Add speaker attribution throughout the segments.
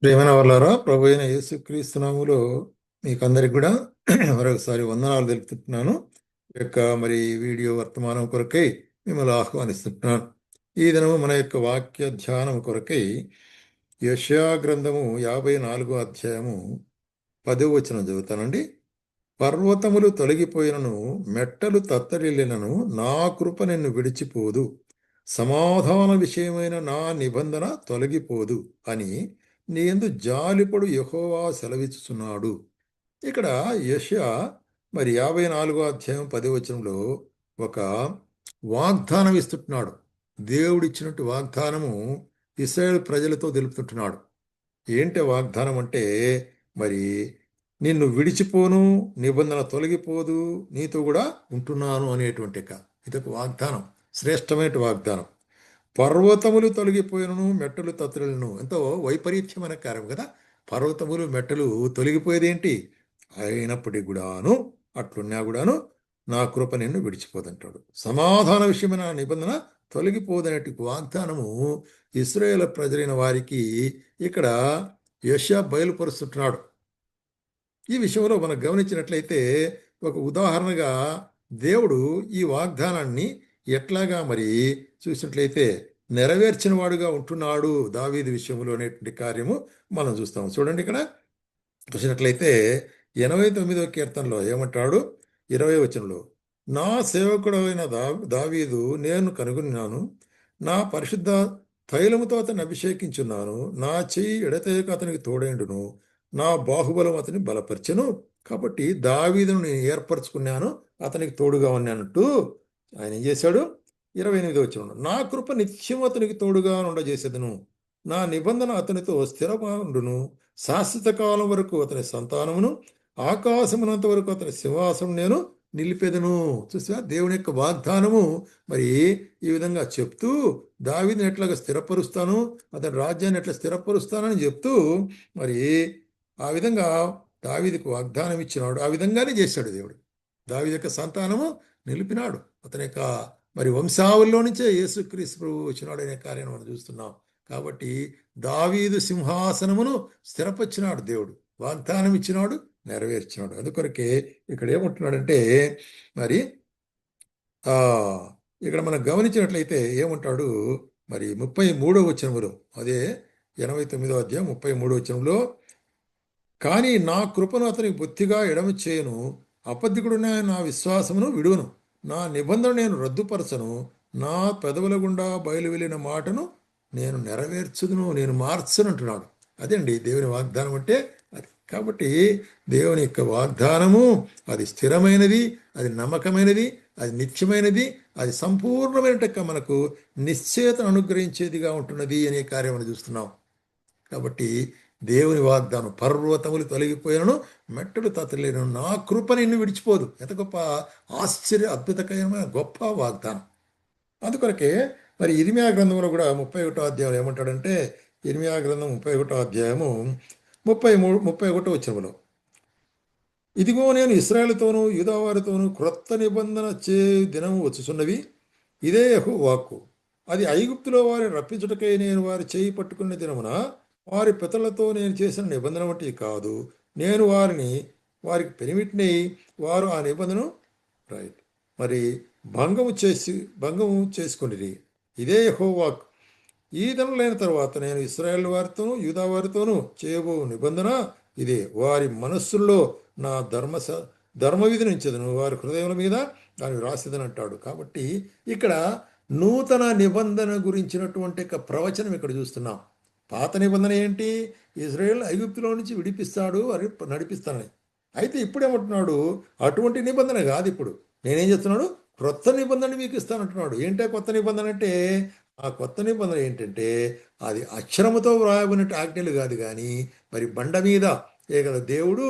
Speaker 1: ప్రేమైన వాళ్ళారా, ప్రభు అయిన యేసుక్రీస్తు నామములో మీకందరికి కూడా మరొకసారి వందనాలు తెలుపుతున్నాను. ఈ యొక్క వీడియో వర్తమానం కొరకై మిమ్మల్ని ఆహ్వానిస్తున్నాను. ఈ దినము మన యొక్క వాక్య ధ్యానం కొరకై యెషయా గ్రంథము 54 అధ్యాయము 10వ వచనం చదువుతానండి. పర్వతములు తొలగిపోయినను, మెట్టలు తత్తరిల్లినను, నా కృప నిన్ను విడిచిపోదు, సమాధాన విషయమైన నా నిబంధన తొలగిపోదు అని నీ యందు జాలిపడు యెహోవా సెలవిచ్చుచున్నాడు. ఇక్కడ యెషయా 54 అధ్యాయం 10వ వచనంలో ఒక వాగ్దానం ఇస్తుంటున్నాడు. దేవుడిచ్చినట్టు వాగ్దానము ఇశ్రాయేల్ ప్రజలతో తెలుపుతుంటున్నాడు. ఏంటి వాగ్దానం అంటే, మరి నిన్ను విడిచిపోను, నిబంధన తొలగిపోదు, నీతో కూడా ఉంటున్నాను అనేటువంటి ఇదొక వాగ్దానం, శ్రేష్టమైన వాగ్దానం. పర్వతములు తొలగిపోయినను, మెట్టలు తత్తరిల్లును. ఎంతో వైపరీత్యమైన కార్యం కదా. పర్వతములు మెట్టలు తొలగిపోయేది ఏంటి? అయినప్పటికీ కూడాను, అట్లున్నా కూడాను నా కృప నిన్ను విడిచిపోదంటాడు. సమాధాన విషయమైన నిబంధన తొలగిపోదనేటి వాగ్దానము ఇశ్రాయేలు ప్రజలైన వారికి ఇక్కడ యెషయా బయలుపరుస్తున్నాడు. ఈ విషయంలో మనం గమనించినట్లయితే, ఒక ఉదాహరణగా దేవుడు ఈ వాగ్దానాన్ని ఎట్లాగా చూసినట్లయితే నెరవేర్చిన వాడుగా ఉంటున్నాడు దావీదు విషయంలో అనేటువంటి కార్యము మనం చూస్తాం. చూడండి, ఇక్కడ చూసినట్లయితే 89వ కీర్తనలో ఏమంటాడు? 20వ వచనంలో, నా సేవకుడైన దావీదు నేను కనుగొన్నాను, నా పరిశుద్ధ తైలముతో అతన్ని అభిషేకించున్నాను, నా చెయ్యి ఎడతెగక అతనికి తోడైండును, నా బాహుబలం అతని బలపరచెను, కాబట్టి దావీదును నేను ఏర్పరచుకున్నాను, అతనికి తోడుగా ఉన్నానంటూ ఆయన ఏం చేశాడు? 28వ వచనంలో, నా కృప నిత్యం అతనికి తోడుగా ఉండజేసేదను, నా నిబంధన అతనితో స్థిరంగా ఉండును, శాశ్వత కాలం వరకు అతని సంతానమును, ఆకాశమునంత వరకు అతని సింహాసనం నేను నిలిపెదను. చూసా, దేవుని యొక్క వాగ్దానము ఈ విధంగా చెప్తూ, దావీదుని ఎట్లాగా స్థిరపరుస్తాను, అతని రాజ్యాన్ని ఎట్లా స్థిరపరుస్తానని చెప్తూ ఆ విధంగా దావీదుకు వాగ్దానం ఇచ్చినాడు. ఆ విధంగానే చేశాడు దేవుడు. దావీదు యొక్క సంతానము నిలిపినాడు. అతని యొక్క వంశావళిలో నుంచే యేసుక్రీస్తు ప్రభువు వచ్చినాడు అనే కార్యాన్ని మనం చూస్తున్నాం. కాబట్టి దావీదు సింహాసనమును స్థిరపరిచినాడు దేవుడు, వాగ్దానం ఇచ్చినాడు, నెరవేర్చినాడు. అందుకొరకే ఇక్కడ ఏమంటున్నాడంటే, ఇక్కడ మనం గమనించినట్లయితే ఏమంటాడు? 33వ వచనములో, అదే 89వ అధ్యాయం 33వ వచనంలో, కానీ నా కృపను అతనికి బొత్తిగా ఎడమ చేయను, అబద్ధికుడున్న నా విశ్వాసమును విడువను, నా నిబంధన నేను రద్దుపరచను, నా పెదవుల గుండా బయలు వెళ్ళిన మాటను నేను నెరవేర్చుదును, నేను మార్చను అంటున్నాడు. అదండి దేవుని వాగ్దానం అంటే అది. కాబట్టి దేవుని యొక్క వాగ్దానము అది స్థిరమైనది, అది నమ్మకమైనది, అది నిత్యమైనది, అది సంపూర్ణమైన మనకు నిశ్చయతను అనుగ్రహించేదిగా ఉంటున్నది అనే కార్యం మనం చూస్తున్నాం. కాబట్టి దేవుని వాగ్దానం, పర్వతములు తొలగిపోయినను, మెట్టలు తత్తలేను, నా కృప నిన్ను విడిచిపోదు. ఎంత గొప్ప ఆశ్చర్య అద్భుతకరమైన గొప్ప వాగ్దానం. అందుకొరకే ఇర్మీయా గ్రంథంలో కూడా 31వ అధ్యాయం ఏమంటాడంటే, ఇర్మీయా గ్రంథం 31వ అధ్యాయము 31వ వచనములో, ఇదిగో నేను ఇశ్రాయేలుతోనూ యూదావారితోనూ క్రొత్త నిబంధన చే దినము వచ్చుచున్నవి, ఇదే యెహోవా వాక్కు, అది ఐగుప్తులో వారిని రప్పించుటకై నేను వారి చేయి పట్టుకున్న దినమున వారి పితరులతో నేను చేసిన నిబంధన వంటి కాదు, నేను వారికి పెనిమిటిని, వారు ఆ నిబంధనను భంగము చేసుకుని, ఇదే యెహోవా వాక్కు, ఈ దినములైన తర్వాత నేను ఇశ్రాయేలు వారితోనూ యూదా వారితోనూ చేయబో నిబంధన ఇదే, వారి మనస్సుల్లో నా ధర్మవిధి నుంచదను, వారి హృదయముల మీద దాన్ని రాసిదని అంటాడు. కాబట్టి ఇక్కడ నూతన నిబంధన గురించినటువంటి ప్రవచనం ఇక్కడ చూస్తున్నాం. పాత నిబంధన ఏంటి? ఇజ్రాయేల్ ఐగుప్తులో నుంచి విడిపిస్తాడు, అని నడిపిస్తానని. అయితే ఇప్పుడేమంటున్నాడు? అటువంటి నిబంధన కాదు, ఇప్పుడు నేనేం చెప్తున్నాడు? క్రొత్త నిబంధన మీకు ఇస్తానంటున్నాడు. ఏంటో కొత్త నిబంధన అంటే, ఆ కొత్త నిబంధన ఏంటంటే, అది అక్షరముతో వ్రాయబడినట్టు ఆజ్ఞలు కాదు, కానీ బండ మీద దేవుడు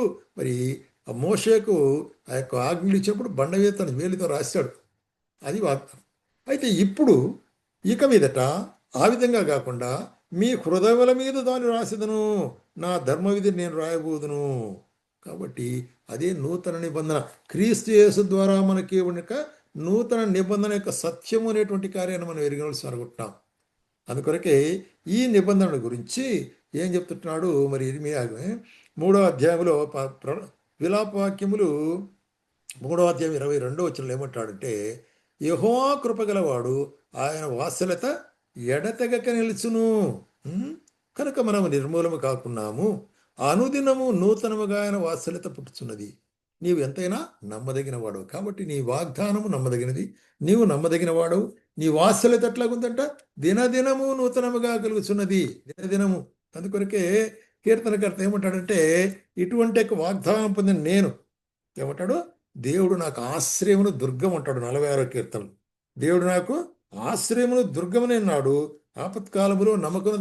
Speaker 1: ఆ మోషేకు ఆ యొక్క ఆజ్ఞలు ఇచ్చినప్పుడు బండ మీద తన వేలితో రాశాడు. అది వాగ్దానం. అయితే ఇప్పుడు ఇక మీదట ఆ విధంగా కాకుండా మీ హృదయముల మీద దాన్ని రాసేదను, నా ధర్మవిధిని నేను రాయబోదును. కాబట్టి అదే నూతన నిబంధన, క్రీస్తు యేసు ద్వారా మనకి నూతన నిబంధన యొక్క సత్యము అనేటువంటి కార్యాన్ని మనం ఎరగవలసి అనుకుంటున్నాం. అందుకొరకే ఈ నిబంధన గురించి ఏం చెప్తున్నాడు మరి ఇర్మియా 3వ అధ్యాయంలో విలాపవాక్యములు 3వ అధ్యాయం 22వ వచనంలో ఏమంటాడంటే, యెహోవా కృపగలవాడు, ఆయన వాత్సల్యత ఎడతెగక నిలుచును. కనుక మనము నిర్మూలము కాకున్నాము, అనుదినము నూతనముగా ఆయన వాత్సల్యత పుట్టుచున్నది. నీవు ఎంతైనా నమ్మదగిన వాడవు కాబట్టి నీ వాగ్దానము నమ్మదగినది, నీవు నమ్మదగిన వాడవు. నీ వాత్సల్యత ఎట్లాగుందంట, దినదినము నూతనముగా కలుగుతున్నది, దినదినము. అందుకొరకే కీర్తనకర్త ఏమంటాడంటే, ఇటువంటి వాగ్దానం పొందిన నేను ఏమంటాడు, దేవుడు నాకు ఆశ్రయమును దుర్గం అంటాడు 46వ కీర్తన. దేవుడు నాకు ఆశ్రయమును దుర్గమని అన్నాడు, ఆపత్కాలములో నమ్మకం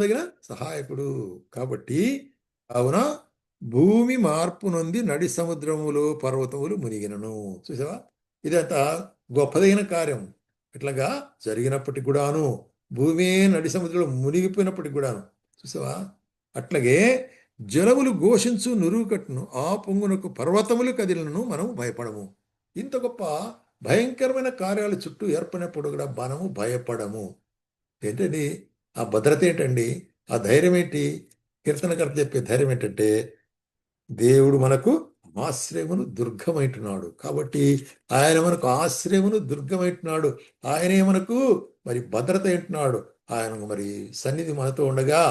Speaker 1: సహాయకుడు. కాబట్టి కావున భూమి మార్పు నొంది నడి సముద్రములో పర్వతములు మునిగినను. చూసావా, ఇదంతా గొప్పదైన కార్యం. ఇట్లాగా జరిగినప్పటికి కూడాను, భూమి నడి సముద్రంలో మునిగిపోయినప్పటికి కూడాను చూసావా, అట్లాగే జలములు ఘోషించు నురుగు కట్టును, ఆ పొంగునకు పర్వతములు కదిలినను మనం భయపడము. ఇంత గొప్ప భయంకరమైన కార్యాలు చుట్టూ ఏర్పడినప్పుడు కూడా మనము భయపడము. ఏంటండి ఆ భద్రత? ఏంటండి ఆ ధైర్యం? ఏంటి కీర్తనకర్త చెప్పే ధైర్యం? ఏంటంటే, దేవుడు మనకు ఆశ్రయమును దుర్గమైంటున్నాడు. కాబట్టి ఆయన మనకు ఆశ్రయమును దుర్గమైంటున్నాడు. ఆయనే మనకు మరి భద్రత అంటున్నాడు. ఆయన మరి సన్నిధి మనతో ఉండగా,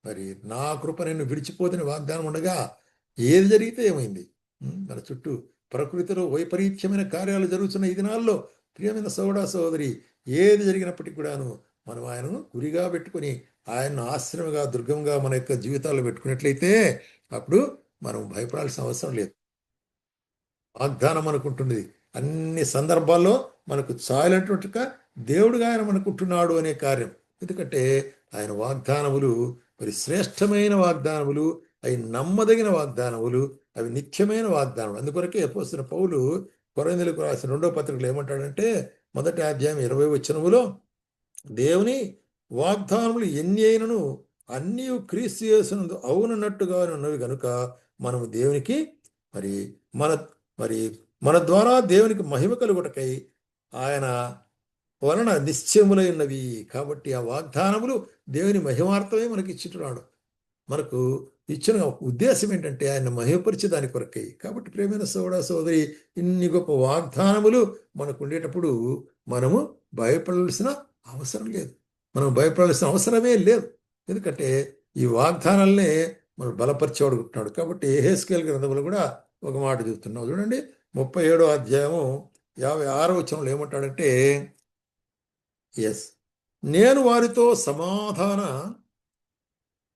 Speaker 1: మరి నా కృప నిన్ను విడిచిపోదని వాగ్దానం ఉండగా ఏది జరిగితే ఏమైంది? మన చుట్టూ ప్రకృతిలో వైపరీత్యమైన కార్యాలు జరుగుతున్న ఈ దినాల్లో ప్రియమైన సోదరి, ఏది జరిగినప్పటికీ కూడాను మనం ఆయనను గురిగా పెట్టుకుని ఆయన్ను ఆశ్రమంగా దుర్గంగా మన యొక్క జీవితాల్లో పెట్టుకున్నట్లయితే అప్పుడు మనం భయపడాల్సిన అవసరం లేదు. వాగ్దానం అనుకుంటున్నది అన్ని సందర్భాల్లో మనకు చాలినట్టుగా దేవుడుగా ఆయన మనకుంటున్నాడు అనే కార్యం. ఎందుకంటే ఆయన వాగ్దానములు మరి శ్రేష్టమైన వాగ్దానములు, అవి నమ్మదగిన వాగ్దానములు, అవి నిత్యమైన వాగ్దానములు. అందుకొరకే అపోస్తలుడైన పౌలు కొరింథీయులకు రాసిన 2వ పత్రికలో ఏమంటాడంటే, 1వ అధ్యాయం 20వ వచనములో, దేవుని వాగ్దానములు ఎన్ని అయినను అన్నీ క్రీస్తు యేసునందు అవునన్నట్టుగా ఉన్నవి కనుక మనము దేవునికి మరి మన మరి మన ద్వారా దేవునికి మహిమ కలుగుటకై ఆయన వలన నిశ్చయములై ఉన్నవి. కాబట్టి ఆ వాగ్దానములు దేవుని మహిమార్థమే మనకి ఇచ్చుతున్నాడు. మనకు ఇచ్చిన ఉద్దేశం ఏంటంటే ఆయన మహిమపరిచే దాని కొరకై. కాబట్టి ప్రేమైన సోదరి, ఇన్ని గొప్ప వాగ్దానములు మనకు ఉండేటప్పుడు మనము భయపడాల్సిన అవసరం లేదు. మనం భయపడాల్సిన అవసరమే లేదు. ఎందుకంటే ఈ వాగ్దానాలనే మనం బలపరిచేవాడు ఉంటున్నాడు. కాబట్టి యెహెజ్కేలు గ్రంథంలో కూడా ఒక మాట చెబుతున్నాం చూడండి, 37వ అధ్యాయము 56వ వచనంలో ఏమంటాడంటే, నేను వారితో సమాధాన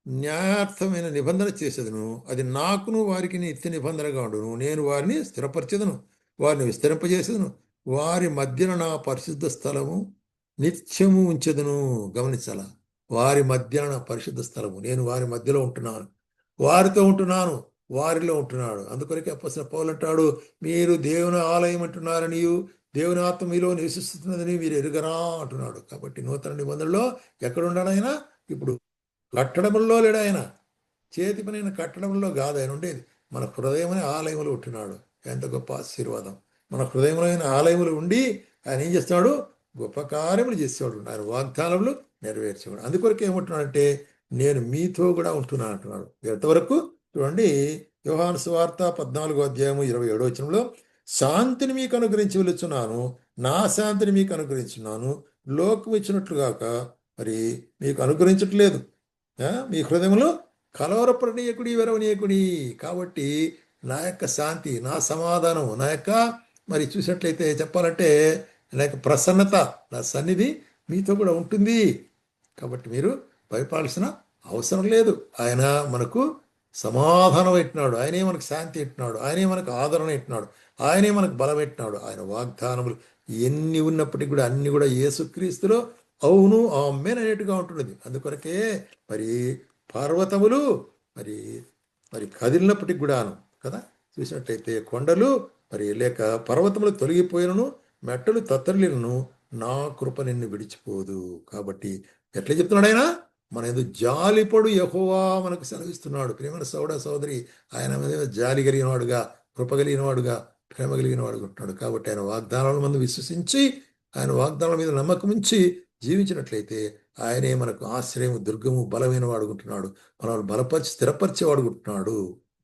Speaker 1: న్యాయార్థమైన నిబంధన చేసేదను, అది నాకును వారికి నిత్య నిబంధనగా ఉండును. నేను వారిని స్థిరపరిచేదను, వారిని విస్తరింపజేసేదను, వారి మధ్యన నా పరిశుద్ధ స్థలము నిత్యము ఉంచెదను. గమనించాల, వారి మధ్యన నా పరిశుద్ధ స్థలము, నేను వారి మధ్యలో ఉంటున్నాను, వారితో ఉంటున్నాను, వారిలో ఉంటున్నాడు. అందుకొరకే అపోస్తలుడైన పౌలు అంటాడు, మీరు దేవుని ఆలయం అంటున్నారని, దేవుని ఆత్మ మీలో నివసిస్తున్నదని మీరు ఎరుగరా అంటున్నాడు. కాబట్టి నూతన నిబంధనలో ఎక్కడ ఉన్నాడు ఆయన? ఇప్పుడు కట్టడంలో లేడు ఆయన, చేతి పనైన కట్టడంలో కాదు ఆయన ఉండేది, మన హృదయమైన ఆలయములు ఉంటున్నాడు. ఎంత గొప్ప ఆశీర్వాదం! మన హృదయమైన ఆలయములు ఉండి ఆయన ఏం చేస్తున్నాడు? గొప్ప కార్యములు చేసేవాడు, ఆయన వాగ్దానములు నెరవేర్చేవాడు. అందుకొరకు ఏమంటున్నాడంటే, నేను మీతో కూడా ఉంటున్నాను అంటున్నాడు. ఎంతవరకు చూడండి, యోహాను సువార్త 14వ అధ్యాయము 27వ వచనంలో, శాంతిని మీకు అనుగ్రహించి వెళుచున్నాను, నా శాంతిని మీకు అనుగ్రహించున్నాను, లోకం ఇచ్చినట్లుగాక మరి మీకు అనుగ్రహించట్లేదు. మీ హృదయంలో కలవరపడనీయకుడి, వెరవనీయకుడి. కాబట్టి నా యొక్క శాంతి, నా సమాధానం, నా యొక్క మరి చూసినట్లయితే చెప్పాలంటే నా యొక్క ప్రసన్నత, నా సన్నిధి మీతో కూడా ఉంటుంది. కాబట్టి మీరు భయపడాల్సిన అవసరం లేదు. ఆయన మనకు సమాధానం పెట్టినాడు, ఆయనే మనకు శాంతి పెట్టినాడు, ఆయనే మనకు ఆదరణ పెట్టినాడు, ఆయనే మనకు బలం పెట్టినాడు. ఆయన వాగ్దానములు ఎన్ని ఉన్నప్పటికీ కూడా అన్ని కూడా యేసుక్రీస్తులో అవును ఆమేన్ అనేట్టుగా ఉంటున్నది. అందుకొరకే మరి పర్వతములు మరి మరి కదిలినప్పటికి కూడాను కదా, చూసినట్లయితే కొండలు మరి లేక పర్వతములు తొలగిపోయినను, మెట్టలు తత్తరిల్లినను, నా కృప నిన్ను విడిచిపోదు. కాబట్టి ఎట్లా చెప్తున్నాడు ఆయన? మన ఎందుకు జాలిపడు యెహోవా మనకు సెలవిస్తున్నాడు. ప్రేమ సోదరి, ఆయన మీద జాలి కలిగిన వాడుగా, కృప కలిగిన వాడుగా, ప్రేమ కలిగిన వాడుగా ఉంటున్నాడు. కాబట్టి ఆయన వాగ్దానాల మందు విశ్వసించి, ఆయన వాగ్దానాల మీద నమ్మకం ఉంచి జీవించినట్లయితే ఆయనే మనకు ఆశ్రయము దుర్గము బలమైన వాడుకుంటున్నాడు. మనల్ని బలపరిచి స్థిరపరిచే వాడుకుంటున్నాడు.